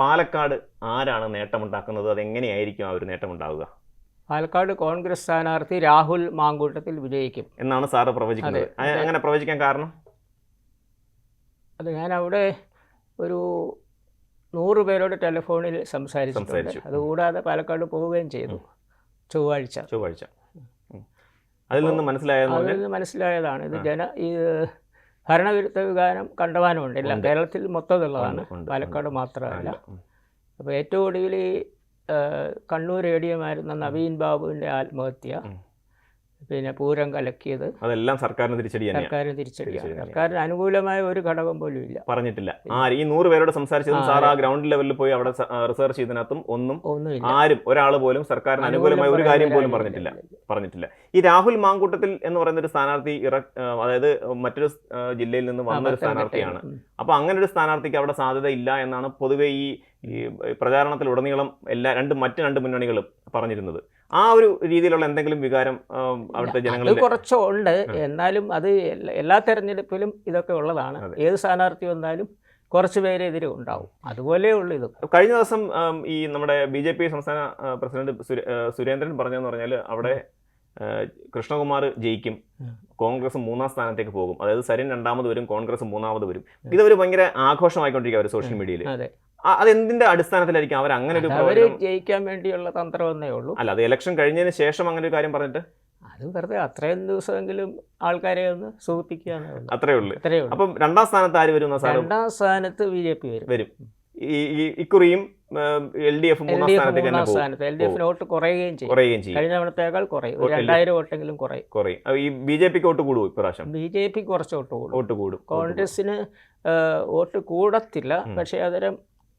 പാലക്കാട് ആരാണ് നേട്ടമുണ്ടാക്കുന്നത്? അതെങ്ങനെയായിരിക്കും ആ ഒരു നേട്ടമുണ്ടാവുക? പാലക്കാട് കോൺഗ്രസ് സ്ഥാനാർത്ഥി രാഹുൽ മാങ്കൂട്ടത്തിൽ വിജയിക്കും എന്നാണ് സാറ് പ്രവചിക്കുന്നത്. അങ്ങനെ പ്രവചിക്കാൻ കാരണം? അത് ഞാൻ അവിടെ ഒരു 100 പേരോട് ടെലിഫോണിൽ സംസാരിച്ചിട്ടുണ്ട്. അതുകൂടാതെ പാലക്കാട് പോവുകയും ചെയ്തു ചൊവ്വാഴ്ച. അതിൽ നിന്ന് മനസ്സിലായതാണ് ഇത് ഈ ഭരണവിരുദ്ധ വികാരം കണ്ടമാനമുണ്ട്. കേരളത്തിൽ മൊത്തമുള്ളതാണ്, പാലക്കാട് മാത്രമല്ല. അപ്പോൾ ഏറ്റവും ഒടുവിൽ കണ്ണൂർ ADM-ആയിരുന്ന നവീൻ ബാബുവിൻ്റെ ആത്മഹത്യ, പിന്നെ പൂരം കലക്കിയത്, അതെല്ലാം സർക്കാരിന് തിരിച്ചടിയാണ്. സർക്കാരിന് അനുകൂലമായ ഒരു ഘടകം പോലും ഇല്ല, പറഞ്ഞിട്ടില്ല. ഈ 100 പേരോട് സംസാരിച്ചതും സാർ ആ ഗ്രൗണ്ട് ലെവലിൽ പോയി അവിടെ റിസർച്ച് ചെയ്തതിനകത്തും ആരും ഒരാൾ പോലും സർക്കാരിന് അനുകൂലമായ ഒരു കാര്യം പോലും പറഞ്ഞിട്ടില്ല. ഈ രാഹുൽ മാങ്കൂട്ടത്തിൽ എന്ന് പറയുന്ന ഒരു സ്ഥാനാർത്ഥി അതായത് മറ്റൊരു ജില്ലയിൽ നിന്ന് വന്നൊരു സ്ഥാനാർത്ഥിയാണ്. അപ്പൊ അങ്ങനെ ഒരു സ്ഥാനാർത്ഥിക്ക് അവിടെ സാധ്യത ഇല്ല എന്നാണ് പൊതുവെ ഈ പ്രചാരണത്തിലുടനീളം മറ്റ് രണ്ട് മുന്നണികളും പറഞ്ഞിരുന്നത്. ആ ഒരു രീതിയിലുള്ള എന്തെങ്കിലും വികാരം അവിടുത്തെ ജനങ്ങളിൽ കുറച്ചുണ്ട്. എന്നാലും അത് എല്ലാ തെരഞ്ഞെടുപ്പിലും ഇതൊക്കെ ഉള്ളതാണ്. ഏത് സ്ഥാനാർത്ഥി വന്നാലും കുറച്ച് പേര് എതിരെ ഉണ്ടാവും. അതുപോലെ ഉള്ളു ഇത്. കഴിഞ്ഞ ദിവസം ഈ നമ്മുടെ BJP സംസ്ഥാന പ്രസിഡന്റ് സുരേന്ദ്രൻ പറഞ്ഞതെന്ന് പറഞ്ഞാൽ അവിടെ കൃഷ്ണകുമാർ ജയിക്കും, കോൺഗ്രസ് 3ാം സ്ഥാനത്തേക്ക് പോകും. അതായത് സരിൻ 2ാമത് വരും, കോൺഗ്രസ് 3ാമത് വരും. ഇതൊരു ഭയങ്കര ആഘോഷമായിക്കൊണ്ടിരിക്കുക അവർ സോഷ്യൽ മീഡിയയിൽ. അതെന്തിന്റെ അടിസ്ഥാനത്തിലായിരിക്കും അവർ അങ്ങനെ ഒരു ജയിക്കാൻ വേണ്ടിയുള്ള തന്ത്രമെന്നേ ഉള്ളൂ. അല്ല, അത് ഇലക്ഷൻ കഴിഞ്ഞതിന് ശേഷം അങ്ങനെ ഒരു കാര്യം പറഞ്ഞിട്ട് അത് വെറുതെ അത്രയും ദിവസമെങ്കിലും ആൾക്കാരെ ഒന്ന് സൂചിപ്പിക്കുകയാണ്. അത്രേ ഉള്ളൂ. അപ്പം 2ാം സ്ഥാനത്ത് ആര് വരും? 2ാം സ്ഥാനത്ത് BJP വരും. ഇക്കുറിയും LDF 3ാം സ്ഥാനത്തേക്ക് LDF വോട്ട് കുറയുകയും ചെയ്യും. കഴിഞ്ഞ തവണത്തേക്കാൾ കുറയും. 2000 വോട്ടെങ്കിലും കുറയും. ഈ BJPക്ക് വോട്ട് കൂടും ഇപ്രാവശ്യം? BJP കുറച്ച് വോട്ട് കൂടും. കോൺഗ്രസിന് വോട്ട് കൂടത്തില്ല, പക്ഷേ അതിന്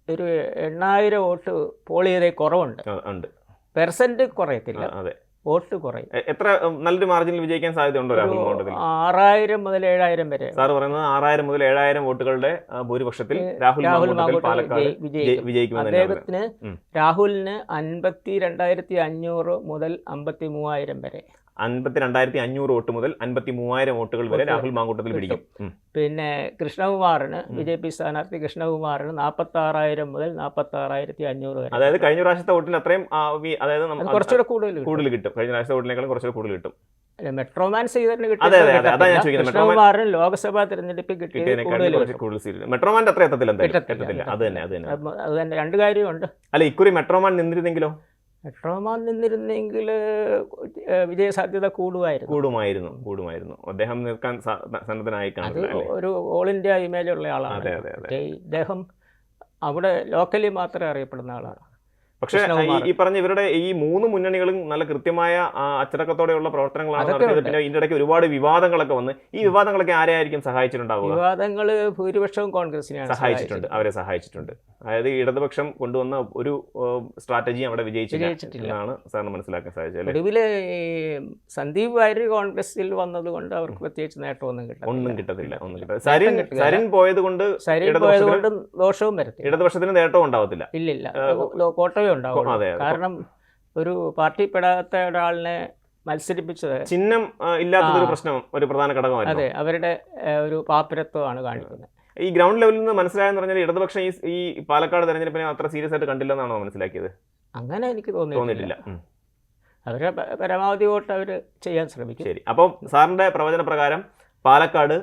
ഒരു 8000 വോട്ട് പോൾ ചെയ്തേ കുറവുണ്ട്. പെർസെന്റ് കുറയത്തില്ല, വോട്ട് കുറയും. എത്ര നല്ലൊരു മാർജിനിൽ വിജയിക്കാൻ സാധ്യതയുണ്ടോ രാഹുൽ മാങ്കൂട്ടത്തിൽ? 6000 മുതൽ 7000 വരെ. സാർ പറയുന്നത് 6000 മുതൽ 7000 വോട്ടുകളുടെ ഭൂരിപക്ഷത്തിൽ രാഹുൽ മാങ്കൂട്ടത്തിൽ പാലക്കാട് വിജയിക്കുമെന്ന്. അദ്ദേഹത്തിന് രാഹുലിന് 52,500 മുതൽ 53,000 വരെ. 52,500 വോട്ട് മുതൽ 53,000 വോട്ടുകൾ വരെ രാഹുൽ മാങ്കൂട്ടത്തിൽ പിടിക്കും. പിന്നെ കൃഷ്ണകുമാറിന് BJP സ്ഥാനാർത്ഥി കൃഷ്ണകുമാറിന് 46,000 മുതൽ 46,500 വരെ. അതായത് കഴിഞ്ഞ പ്രാവശ്യത്തെ വോട്ടിന് അത്രയും, അതായത് കുറച്ചുകൂടെ കൂടുതൽ കിട്ടും. കഴിഞ്ഞ പ്രാവശ്യത്തെ വോട്ടിനേക്കാളും കുറച്ചുകൂടെ കൂടുതൽ കിട്ടും. മെട്രോമാൻ സീതറിന് കൃഷ്ണകുമാറിന് ലോക്സഭാ തെരഞ്ഞെടുപ്പിൽ മെട്രോമാന്റെ അത്ര എത്തത്തില്ല. അത് തന്നെ രണ്ട് കാര്യമുണ്ട്. അല്ല, ഇക്കുറി മെട്രോമാൻ നിന്നിരുന്നെങ്കിലോ? മെട്രോമാൻ നിന്നിരുന്നെങ്കിൽ വിജയസാധ്യത കൂടുമായിരുന്നു. അദ്ദേഹം നിൽക്കാൻ സന്നദ്ധനായി ഒരു ഓൾ ഇന്ത്യ ഇമേജുള്ള ആളാണ്. അദ്ദേഹം അവിടെ ലോക്കലി മാത്രമേ അറിയപ്പെടുന്ന ആളാണ്. പക്ഷേ ഈ പറഞ്ഞ ഇവരുടെ ഈ 3 മുന്നണികളും നല്ല കൃത്യമായ അച്ചടക്കത്തോടെയുള്ള പ്രവർത്തനങ്ങളാണ് നടത്തിയത്. പിന്നെ ഇതിന്റെ ഇടയ്ക്ക് ഒരുപാട് വിവാദങ്ങളൊക്കെ വന്ന് ഈ വിവാദങ്ങളൊക്കെ ആരെയായിരിക്കും സഹായിച്ചിട്ടുണ്ടാവുക? വിവാദങ്ങൾ ഭൂരിപക്ഷവും കോൺഗ്രസിനെയാണ് അവരെ സഹായിച്ചിട്ടുണ്ട്. അതായത് ഇടതുപക്ഷം കൊണ്ടുവന്ന ഒരു സ്ട്രാറ്റജി അവിടെ വിജയിച്ചിട്ടില്ലെന്നാണ് സാറിന് മനസ്സിലാക്കാൻ സാധിച്ചത്. ഒടുവില് സന്ദീപ് വാര്യർ കോൺഗ്രസിൽ വന്നത് കൊണ്ട് അവർക്ക് പ്രത്യേകിച്ച് നേട്ടമൊന്നും കിട്ടത്തില്ല. സരിൻ പോയത് കൊണ്ട് ദോഷവും വരത്തില്ല, ഇടതുപക്ഷത്തിന് നേട്ടവും ഉണ്ടാവത്തില്ല. ഇല്ലില്ല, കോട്ടയം ഉണ്ടാവും. കാരണം ഒരു പാർട്ടി പെടാത്ത ഒരാളിനെ മത്സരിപ്പിച്ചത് ചിഹ്നം ഇല്ലാത്തൊരു പ്രശ്നം ഒരു പ്രധാന ഘടകമാണ്. അതെ, അവരുടെ ഒരു പാപ്പരത്വമാണ് കാണിക്കുന്നത്. ഈ ഗ്രൗണ്ട് ലെവലിൽ നിന്ന് മനസ്സിലായെന്ന് പറഞ്ഞാൽ ഇടതുപക്ഷം ഈ പാലക്കാട് തെരഞ്ഞെടുപ്പിനെ അത്ര സീരിയസ് ആയിട്ട് കണ്ടില്ലെന്നാണോ മനസ്സിലാക്കിയത്? അങ്ങനെ എനിക്ക് തോന്നിയിട്ടില്ല. അവരെ പരമാവധി വോട്ട് അവർ ചെയ്യാൻ ശ്രമിക്കും. ശരി, അപ്പോൾ സാറിന്റെ പ്രവചന പ്രകാരം പാലക്കാട്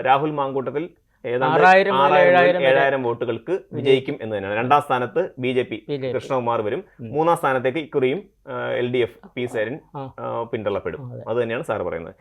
രാഹുൽ മാങ്കൂട്ടത്തിൽ 7,000 വോട്ടുകൾക്ക് വിജയിക്കും എന്ന് തന്നെയാണ്. 2ാം സ്ഥാനത്ത് BJP കൃഷ്ണകുമാർ വരും. 3ാം സ്ഥാനത്തേക്ക് ഇക്കുറിയും LDF P സരിൻ പിന്തള്ളപ്പെടും. അത് തന്നെയാണ് സാർ പറയുന്നത്.